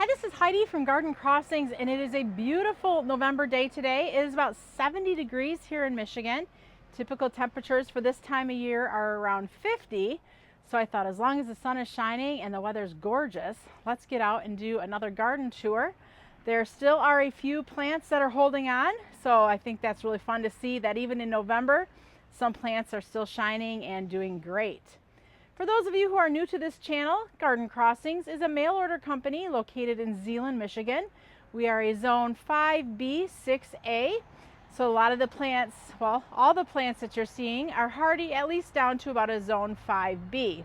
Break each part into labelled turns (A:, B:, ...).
A: this is Heidi from Garden Crossings, and it is a beautiful November day today. It is about 70 degrees here in Michigan. Typical temperatures for this time of year are around 50. So I thought as long as the sun is shining and the weather's gorgeous, let's get out and do another garden tour. There still are a few plants that are holding on, so I think that's really fun to see that even in November, some plants are still shining and doing great. For those of you who are new to this channel, Garden Crossings is a mail order company located in Zeeland, Michigan. We are a zone 5B, 6A. So a lot of the plants, well, all the plants that you're seeing are hardy, at least down to about a zone 5B.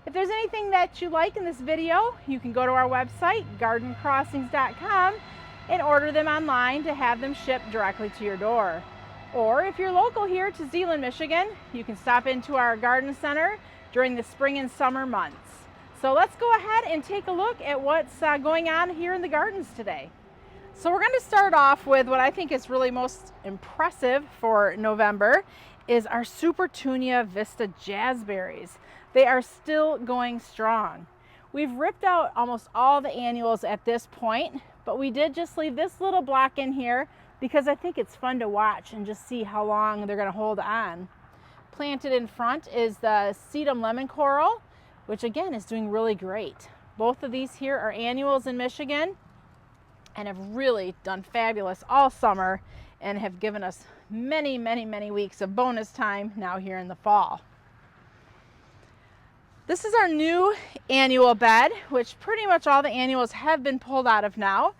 A: If there's anything that you like in this video, you can go to our website, gardencrossings.com, and order them online to have them shipped directly to your door. Or if you're local here to Zeeland, Michigan, you can stop into our garden center during the spring and summer months. So let's go ahead and take a look at what's going on here in the gardens today. So we're going to start off with what I think is really most impressive for November is our Supertunia Vista Jazzberries. They are still going strong. We've ripped out almost all the annuals at this point, but we did just leave this little block in here because I think it's fun to watch and just see how long they're going to hold on. Planted in front is the sedum lemon coral, which again is doing really great. Both of these here are annuals in Michigan and have really done fabulous all summer and have given us many, many, many weeks of bonus time now here in the fall. This is our new annual bed, which pretty much all the annuals have been pulled out of now,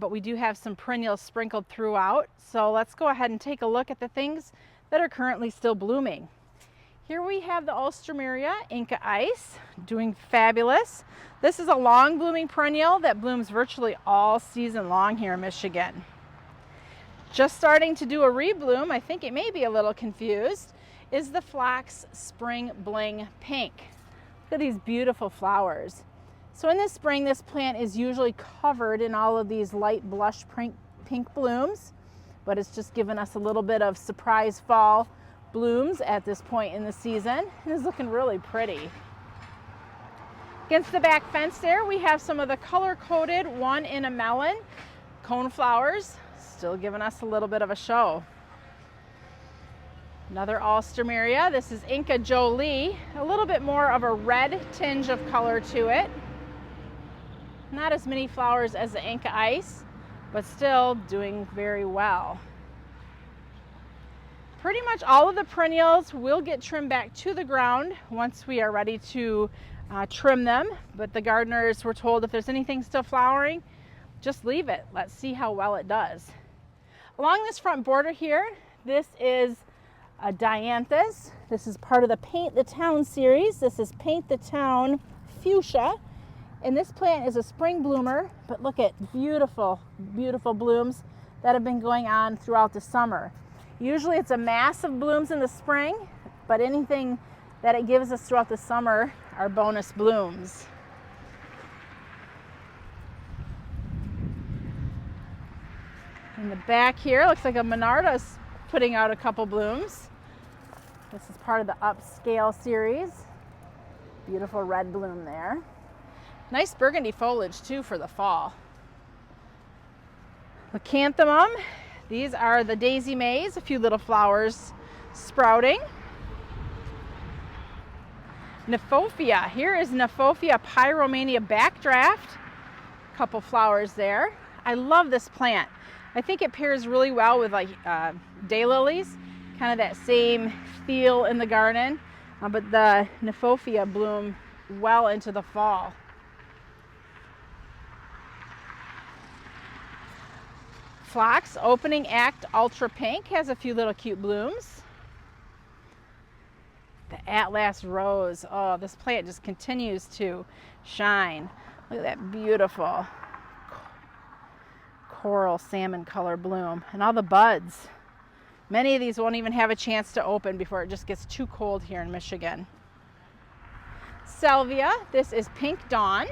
A: but we do have some perennials sprinkled throughout. So let's go ahead and take a look at the things that are currently still blooming. Here we have the Alstroemeria Inca Ice, doing fabulous. This is a long blooming perennial that blooms virtually all season long here in Michigan. Just starting to do a rebloom, I think it may be a little confused, is the Phlox Spring Bling Pink. Look at these beautiful flowers. So in the spring, this plant is usually covered in all of these light blush pink blooms, but it's just given us a little bit of surprise fall blooms at this point in the season. It is looking really pretty. Against the back fence there, we have some of the color-coded one in a melon coneflowers, still giving us a little bit of a show. Another Alstroemeria. This is Inca Jolie, a little bit more of a red tinge of color to it. Not as many flowers as the Inca Ice, but still doing very well. Pretty much all of the perennials will get trimmed back to the ground once we are ready to trim them, but the gardeners were told if there's anything still flowering, just leave it. Let's see how well it does. Along this front border here, this is a dianthus. This is part of the Paint the Town series. This is Paint the Town Fuchsia, and this plant is a spring bloomer, but look at beautiful, beautiful blooms that have been going on throughout the summer. Usually it's a mass of blooms in the spring, but anything that it gives us throughout the summer are bonus blooms. In the back here, looks like a Monarda's putting out a couple blooms. This is part of the Upscale series. Beautiful red bloom there. Nice burgundy foliage too for the fall. Leucanthemum. These are the Daisy Mays, a few little flowers sprouting. Nephophia. Here is Nephophia Pyromania Backdraft. A couple flowers there. I love this plant. I think it pairs really well with like daylilies, kind of that same feel in the garden, but the Nephophia bloom well into the fall. Phlox Opening Act Ultra Pink has a few little cute blooms. The Atlas Rose, oh, this plant just continues to shine. Look at that beautiful coral salmon color bloom and all the buds. Many of these won't even have a chance to open before it just gets too cold here in Michigan. Salvia, this is Pink Dawn.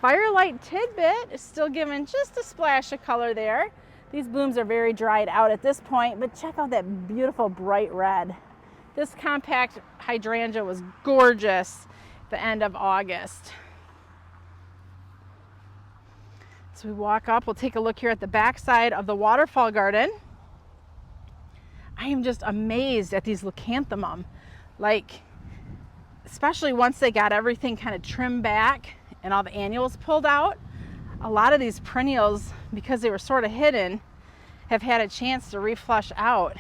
A: Firelight Tidbit is still giving just a splash of color there. These blooms are very dried out at this point, but check out that beautiful bright red. This compact hydrangea was gorgeous at the end of August. As we walk up, we'll take a look here at the back side of the Waterfall garden. I am just amazed at these leucanthemum. Like, especially once they got everything kind of trimmed back and all the annuals pulled out, a lot of these perennials, because they were sort of hidden, have had a chance to reflush out.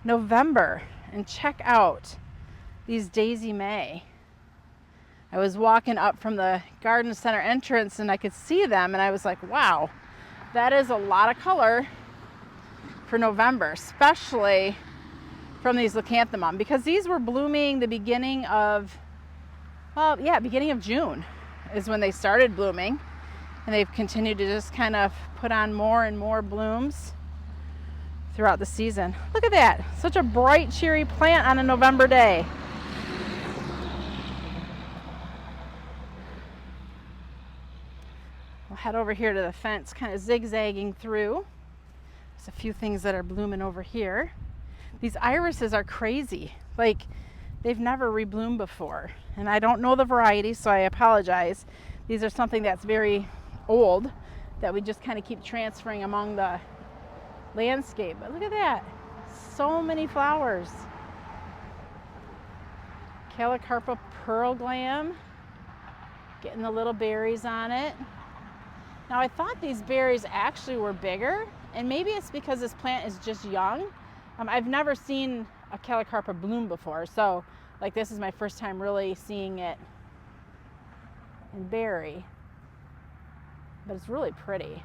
A: November, and check out these Daisy May. I was walking up from the garden center entrance and I could see them and I was like, wow, that is a lot of color for November, especially from these leucanthemum, because these were blooming the beginning of, well, yeah, beginning of June is when they started blooming, and they've continued to just kind of put on more and more blooms throughout the season. Look at that, such a bright, cheery plant on a November day. We'll head over here to the fence, kind of zigzagging through. There's a few things that are blooming over here. These irises are crazy. Like, they've never rebloomed before. And I don't know the variety, so I apologize. These are something that's very old that we just kind of keep transferring among the landscape. But look at that. So many flowers. Calicarpa pearl glam. Getting the little berries on it. Now, I thought these berries actually were bigger, and maybe it's because this plant is just young. I've never seen a Calicarpa bloom before, so like this is my first time really seeing it in berry, but it's really pretty.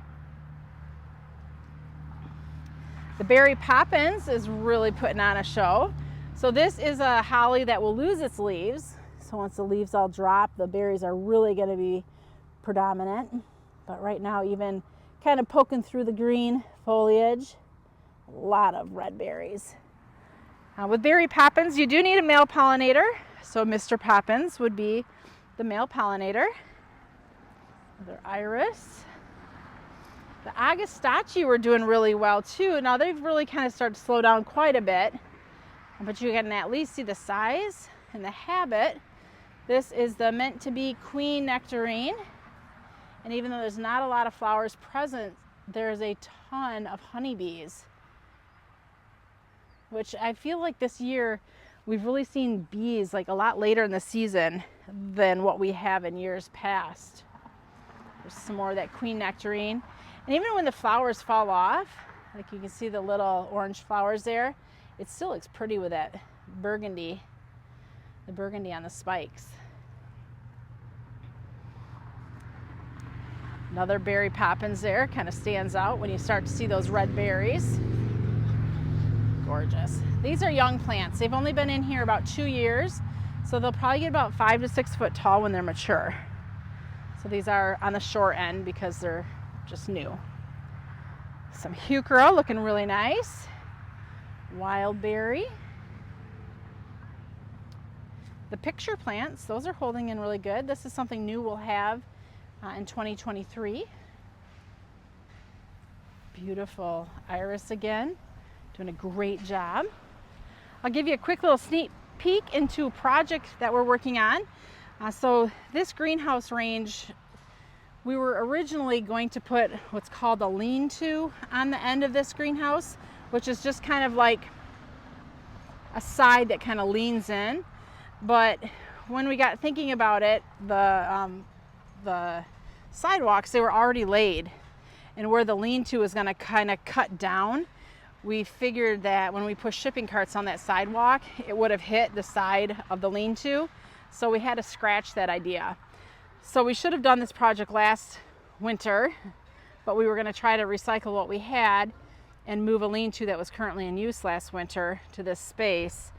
A: The berry poppins is really putting on a show. So this is a holly that will lose its leaves. So once the leaves all drop, the berries are really going to be predominant. But right now, even kind of poking through the green foliage, a lot of red berries. With berry poppins, you do need a male pollinator. So Mr. Poppins would be the male pollinator. Their iris. The Agastache were doing really well too. Now they've really kind of started to slow down quite a bit, but you can at least see the size and the habit. This is the meant to be queen nectarine. And even though there's not a lot of flowers present, there's a ton of honeybees, which I feel like this year we've really seen bees like a lot later in the season than what we have in years past. There's some more of that queen nectarine. And even when the flowers fall off, like you can see the little orange flowers there, it still looks pretty with that burgundy, the burgundy on the spikes. Another berry poppins there, kind of stands out when you start to see those red berries. Gorgeous. These are young plants. They've only been in here about 2 years, so they'll probably get about 5 to 6 foot tall when they're mature. So these are on the short end because they're just new. Some heuchera looking really nice. Wild berry. The picture plants, those are holding in really good. This is something new we'll have in 2023. Beautiful iris again, doing a great job. I'll give you a quick little sneak peek into a project that we're working on. So this greenhouse range, we were originally going to put what's called a lean-to on the end of this greenhouse, which is just kind of like a side that kind of leans in. But when we got thinking about it, the sidewalks, they were already laid, and where the lean-to is going to kind of cut down, we figured that when we pushed shipping carts on that sidewalk, it would have hit the side of the lean-to, so we had to scratch that idea. So we should have done this project last winter, but we were going to try to recycle what we had and move a lean-to that was currently in use last winter to this space,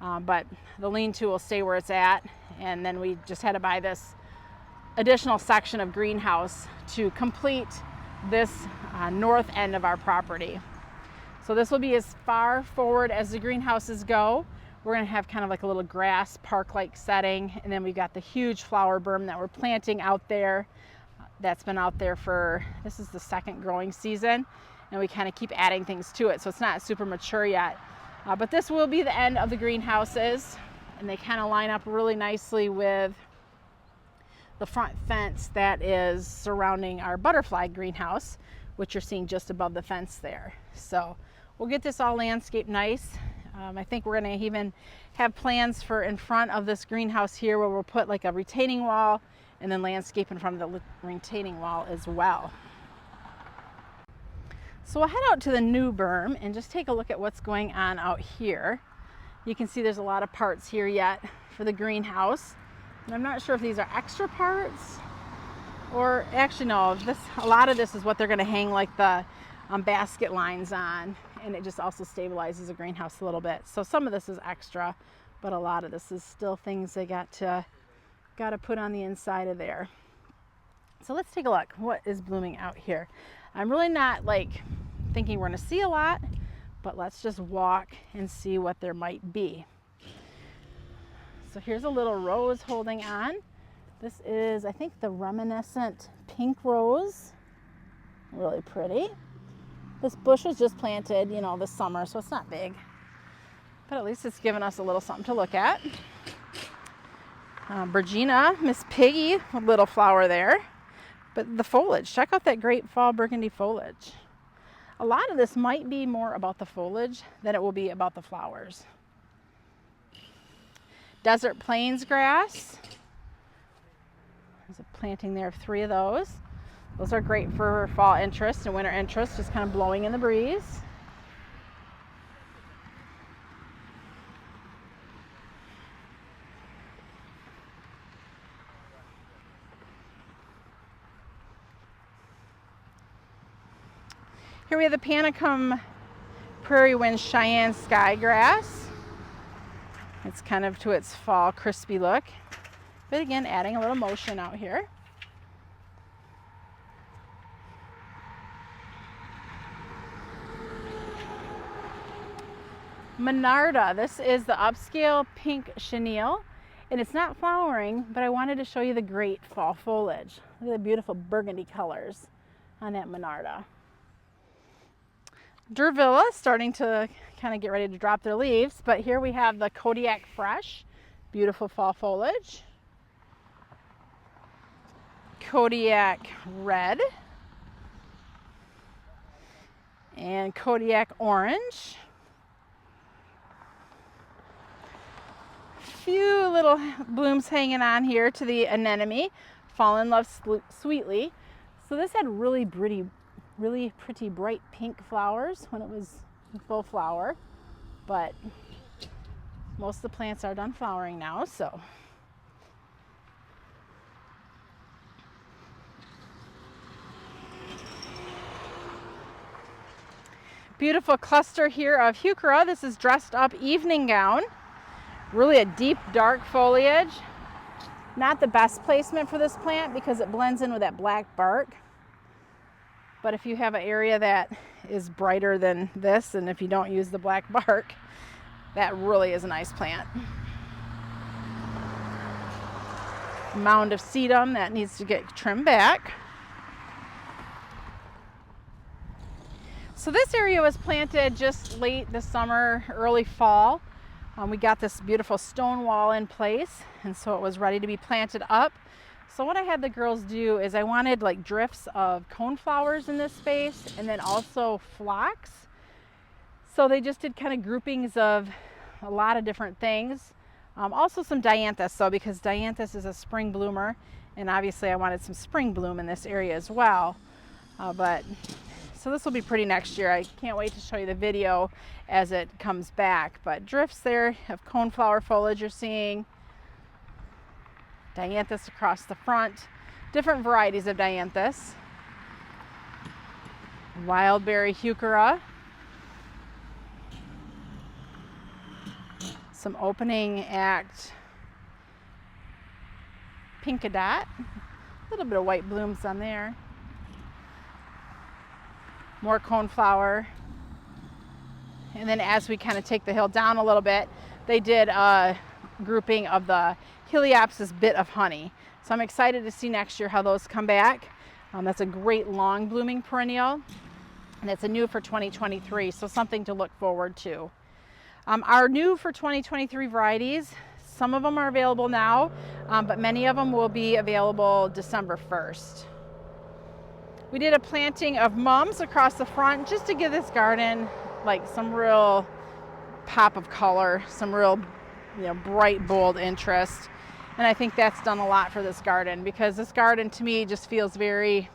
A: but the lean-to will stay where it's at, and then we just had to buy this additional section of greenhouse to complete this north end of our property. So this will be as far forward as the greenhouses go. We're going to have kind of like a little grass park-like setting, and then we've got the huge flower berm that we're planting out there. That's been out there for, this is the second growing season, and we kind of keep adding things to it, so it's not super mature yet. But this will be the end of the greenhouses, and they kind of line up really nicely with the front fence that is surrounding our butterfly greenhouse, which you're seeing just above the fence there. So we'll get this all landscaped nice. I think we're going to even have plans for in front of this greenhouse here where we'll put like a retaining wall and then landscape in front of the retaining wall as well. So we'll head out to the new berm and just take a look at what's going on out here. You can see there's a lot of parts here yet for the greenhouse. And I'm not sure if these are extra parts or actually no, a lot of this is what they're going to hang like the basket lines on, and it just also stabilizes the greenhouse a little bit. So some of this is extra, but a lot of this is still things they got to put on the inside of there. So let's take a look. What is blooming out here? I'm really not like thinking we're going to see a lot, but let's just walk and see what there might be. So here's a little rose holding on. This is, I think, the reminiscent pink rose. Really pretty. This bush was just planted, you know, this summer, so it's not big. But at least it's given us a little something to look at. Virginia, Miss Piggy, a little flower there. But the foliage, check out that great fall burgundy foliage. A lot of this might be more about the foliage than it will be about the flowers. Desert plains grass. There's a planting there of 3 of those. Those are great for fall interest and winter interest, just kind of blowing in the breeze. Here we have the Panicum Prairie Wind Cheyenne Sky Grass. It's kind of to its fall crispy look. But again, adding a little motion out here. Monarda, this is the upscale pink chenille, and it's not flowering, but I wanted to show you the great fall foliage. Look at the beautiful burgundy colors on that Monarda. Durvilla starting to kind of get ready to drop their leaves, but here we have the Kodiak Fresh, beautiful fall foliage. Kodiak Red and Kodiak Orange. Few little blooms hanging on here to the anemone, Fall in Love Sweetly. So this had really pretty bright pink flowers when it was in full flower, but most of the plants are done flowering now. So beautiful cluster here of heuchera. This is Dressed Up Evening Gown. Really a deep dark foliage. Not the best placement for this plant because it blends in with that black bark. But if you have an area that is brighter than this, and if you don't use the black bark, that really is a nice plant. Mound of sedum that needs to get trimmed back. So this area was planted just late this summer, early fall. We got this beautiful stone wall in place, and so it was ready to be planted up. So what I had the girls do is I wanted like drifts of coneflowers in this space and then also phlox. So they just did kind of groupings of a lot of different things. Also some dianthus, so because dianthus is a spring bloomer, and obviously I wanted some spring bloom in this area as well. So this will be pretty next year. I can't wait to show you the video as it comes back. But drifts there of coneflower foliage you're seeing. Dianthus across the front. Different varieties of dianthus. Wildberry heuchera. Some opening act pinkadot. A little bit of white blooms on there. More coneflower. And then as we kind of take the hill down a little bit, they did a grouping of the Heliopsis Bit of Honey. So I'm excited to see next year how those come back. That's a great long blooming perennial, and it's a new for 2023, so something to look forward to. Our new for 2023 varieties, Some of them are available now, but many of them will be available December 1st. We did a planting of mums across the front just to give this garden like some real pop of color, some real, bright, bold interest. And I think that's done a lot for this garden, because this garden to me just feels very,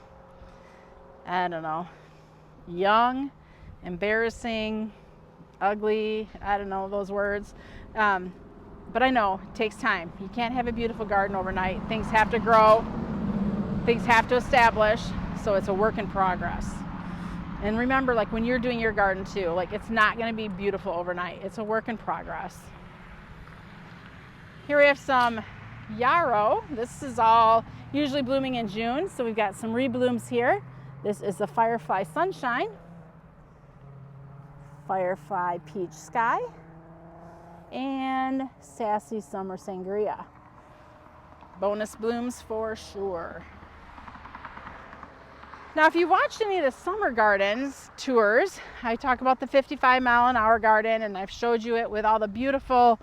A: I don't know, young, embarrassing, ugly. I don't know those words. But I know it takes time. You can't have a beautiful garden overnight. Things have to grow. Things have to establish. So it's a work in progress. And remember, like when you're doing your garden too, like it's not going to be beautiful overnight. It's a work in progress. Here we have some yarrow. This is all usually blooming in June. So we've got some reblooms here. This is the Firefly Sunshine, Firefly Peach Sky, and Sassy Summer Sangria. Bonus blooms for sure. Now, if you watched any of the summer gardens tours, I talk about the 55-mile-an-hour garden, and I've showed you it with all the beautiful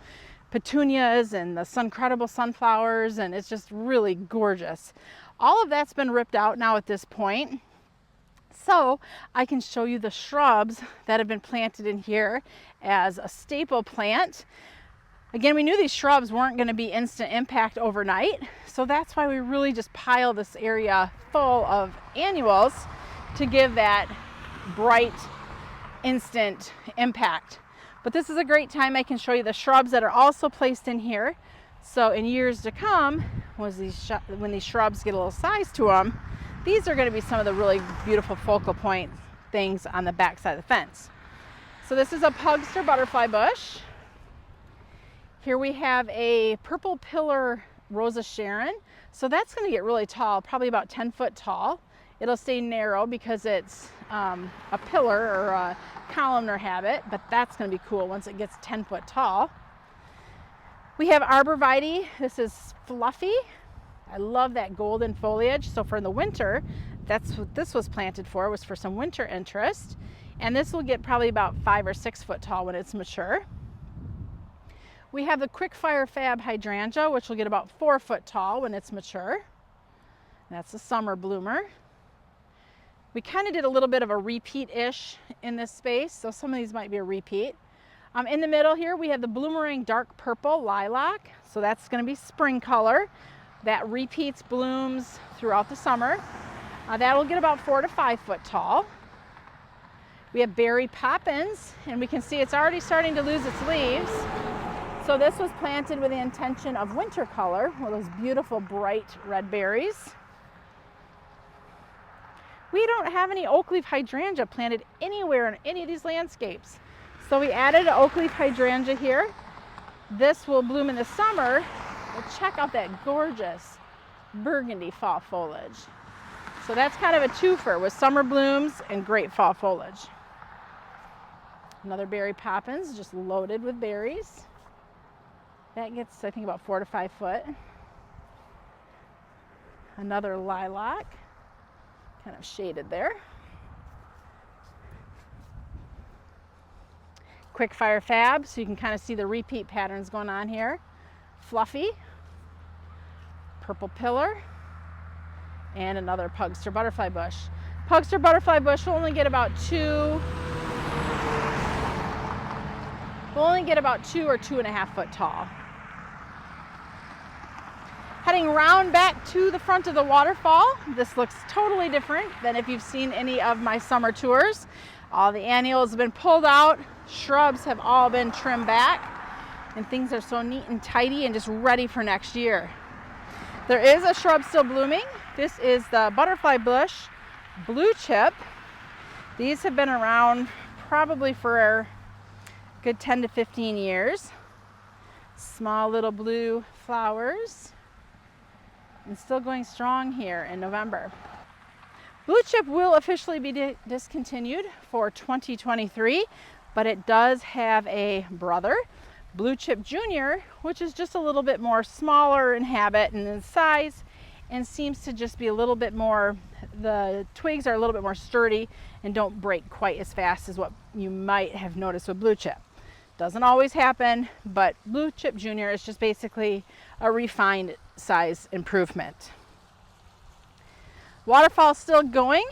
A: petunias and the Suncredible sunflowers, and it's just really gorgeous. All of that's been ripped out now at this point. So I can show you the shrubs that have been planted in here as a staple plant. Again, we knew these shrubs weren't going to be instant impact overnight, so that's why we really just pile this area full of annuals to give that bright, instant impact. But this is a great time. I can show you the shrubs that are also placed in here. So in years to come, when these shrubs get a little size to them, these are going to be some of the really beautiful focal point things on the back side of the fence. So this is a Pugster butterfly bush. Here we have a purple pillar Rosa Sharon. So that's going to get really tall, probably about 10 foot tall. It'll stay narrow because it's a pillar or a columnar habit, but that's going to be cool once it gets 10 foot tall. We have arborvitae. This is Fluffy. I love that golden foliage. So for the winter, that's what this was planted for, was for some winter interest. And this will get probably about 5 or 6 foot tall when it's mature. We have the Quickfire Fab Hydrangea, which will get about 4 foot tall when it's mature. That's a summer bloomer. We kind of did a little bit of a repeat-ish in this space, so some of these might be a repeat. In the middle here, we have the Bloomerang Dark Purple Lilac. So that's going to be spring color. That repeats blooms throughout the summer. That will get about 4 to 5 foot tall. We have Berry Poppins, and we can see it's already starting to lose its leaves. So this was planted with the intention of winter color, with those beautiful bright red berries. We don't have any oak leaf hydrangea planted anywhere in any of these landscapes. So we added an oak leaf hydrangea here. This will bloom in the summer. But check out that gorgeous burgundy fall foliage. So that's kind of a twofer with summer blooms and great fall foliage. Another Berry Poppins, just loaded with berries. That gets, I think, about 4 to 5 foot. Another lilac, kind of shaded there. Quickfire Fab, so you can kind of see the repeat patterns going on here. Fluffy, purple pillar, and another Pugster butterfly bush. Pugster butterfly bush will only get about 2 or 2.5 foot tall. Heading round back to the front of the waterfall, this looks totally different than if you've seen any of my summer tours. All the annuals have been pulled out, shrubs have all been trimmed back, and things are so neat and tidy and just ready for next year. There is a shrub still blooming. This is the butterfly bush blue chip. These have been around probably for a good 10 to 15 years. Small little blue flowers, and still going strong here in November. Blue chip will officially be discontinued for 2023, but it does have a brother, Blue Chip Junior, which is just a little bit more smaller in habit and in size, and seems to just be a little bit more, the twigs are a little bit more sturdy and don't break quite as fast as what you might have noticed with Blue Chip. Doesn't always happen, but Blue Chip Junior is just basically a refined size improvement. Waterfall still going,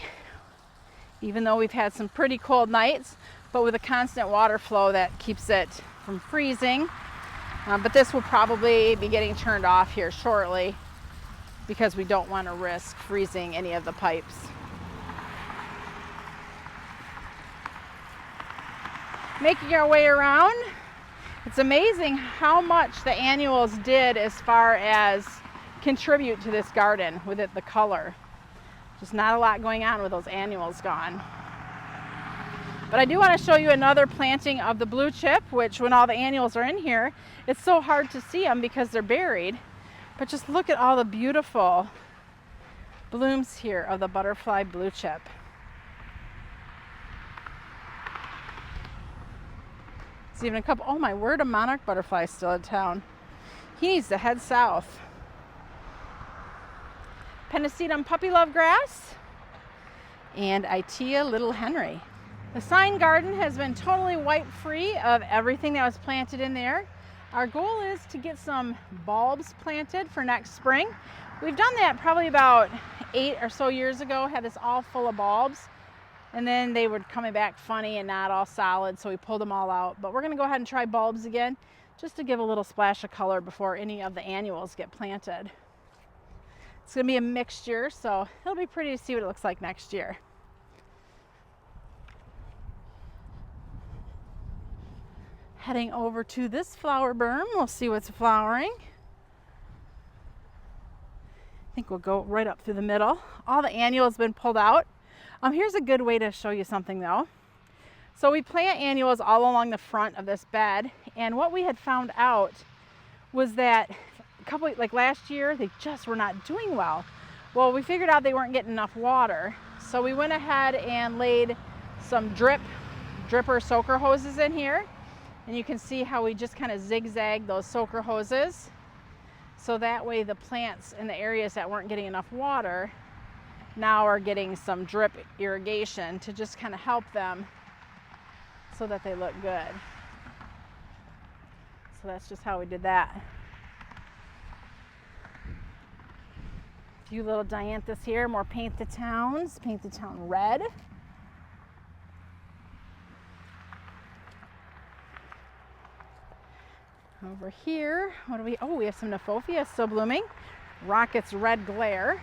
A: even though we've had some pretty cold nights, but with a constant water flow that keeps it from freezing. But this will probably be getting turned off here shortly because we don't want to risk freezing any of the pipes. Making our way around, it's amazing how much the annuals did as far as contribute to this garden with it, the color. Just not a lot going on with those annuals gone. But I do want to show you another planting of the blue chip, which when all the annuals are in here, it's so hard to see them because they're buried. But just look at all the beautiful blooms here of the butterfly blue chip. There's even a couple, oh my word, a monarch butterfly is still in town. He needs to head south. Pennisetum puppy love grass and Itea little Henry. The sign garden has been totally wipe free of everything that was planted in there. Our goal is to get some bulbs planted for next spring. We've done that probably about 8 or so years ago, had this all full of bulbs, and then they were coming back funny and not all solid, so we pulled them all out. But we're gonna go ahead and try bulbs again, just to give a little splash of color before any of the annuals get planted. It's gonna be a mixture, so it'll be pretty to see what it looks like next year. Heading over to this flower berm, we'll see what's flowering. I think we'll go right up through the middle. All the annuals have been pulled out. Here's a good way to show you something though. So we plant annuals all along the front of this bed, and what we had found out was that like last year, they just were not doing well. Well, we figured out they weren't getting enough water, so we went ahead and laid some dripper soaker hoses in here. And you can see how we just kind of zigzag those soaker hoses. So that way the plants in the areas that weren't getting enough water now are getting some drip irrigation to just kind of help them so that they look good. So that's just how we did that. A few little dianthus here, more paint the town red. Over here, what do we, oh, we have some Kniphofia still blooming. Rocket's red glare.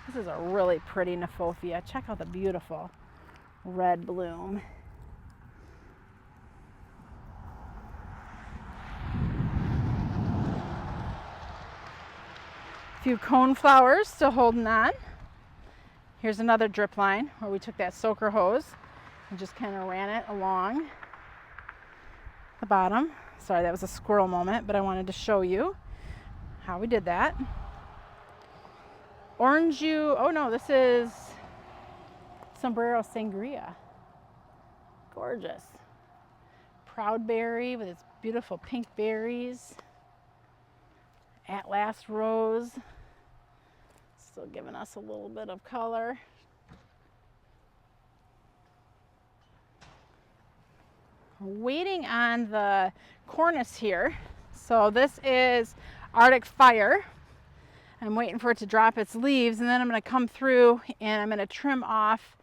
A: This is a really pretty Kniphofia. Check out the beautiful red bloom. A few cone flowers still holding on. Here's another drip line where we took that soaker hose and just kind of ran it along the bottom. Sorry, that was a squirrel moment, but I wanted to show you how we did that. Orange, oh no, this is Sombrero Sangria. Gorgeous. Proudberry with its beautiful pink berries. At Last Rose, still giving us a little bit of color. We're waiting on the cornice here. So this is Arctic Fire. I'm waiting for it to drop its leaves, and then I'm going to come through and I'm going to trim off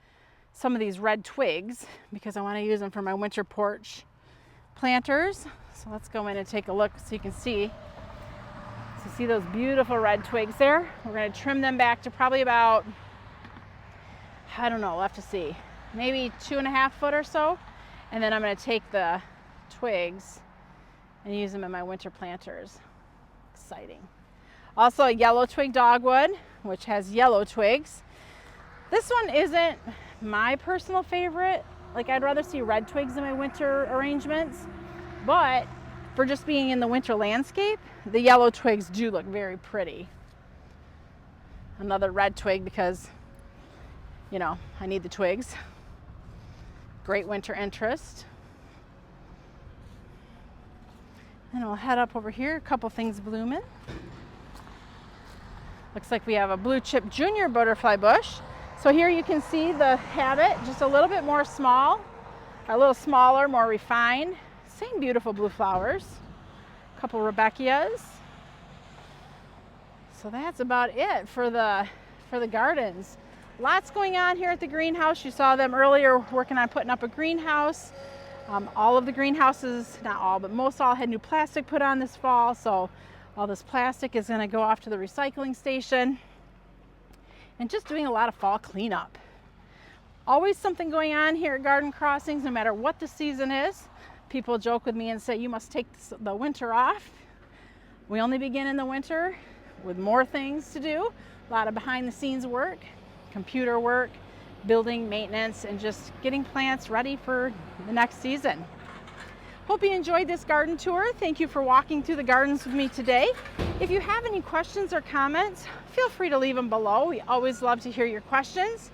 A: some of these red twigs because I want to use them for my winter porch planters. So let's go in and take a look so you can see. So see those beautiful red twigs there? We're going to trim them back to probably about, I don't know, we'll have to see, maybe 2.5 foot or so. And then I'm going to take the twigs and use them in my winter planters. Exciting. Also a yellow twig dogwood, which has yellow twigs. This one isn't my personal favorite. Like, I'd rather see red twigs in my winter arrangements, but for just being in the winter landscape, the yellow twigs do look very pretty. Another red twig because, you know, I need the twigs. Great winter interest. And I'll head up over here, a couple things blooming. Looks like we have a Blue Chip Junior butterfly bush. So here you can see the habit, just a little bit more small, a little smaller, more refined. Same beautiful blue flowers. A couple Rebecchias. So that's about it for the gardens. Lots going on here at the greenhouse. You saw them earlier working on putting up a greenhouse. All of the greenhouses, not all, but most all had new plastic put on this fall. So all this plastic is going to go off to the recycling station. And just doing a lot of fall cleanup. Always something going on here at Garden Crossings, no matter what the season is. People joke with me and say, you must take the winter off. We only begin in the winter with more things to do. A lot of behind the scenes work, computer work, building maintenance, and just getting plants ready for the next season. Hope you enjoyed this garden tour. Thank you for walking through the gardens with me today. If you have any questions or comments, feel free to leave them below. We always love to hear your questions.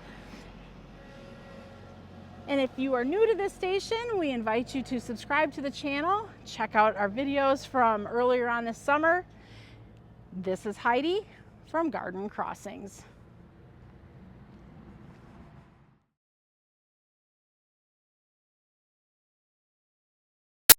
A: And if you are new to this station, we invite you to subscribe to the channel. Check out our videos from earlier on this summer. This is Heidi from Garden Crossings.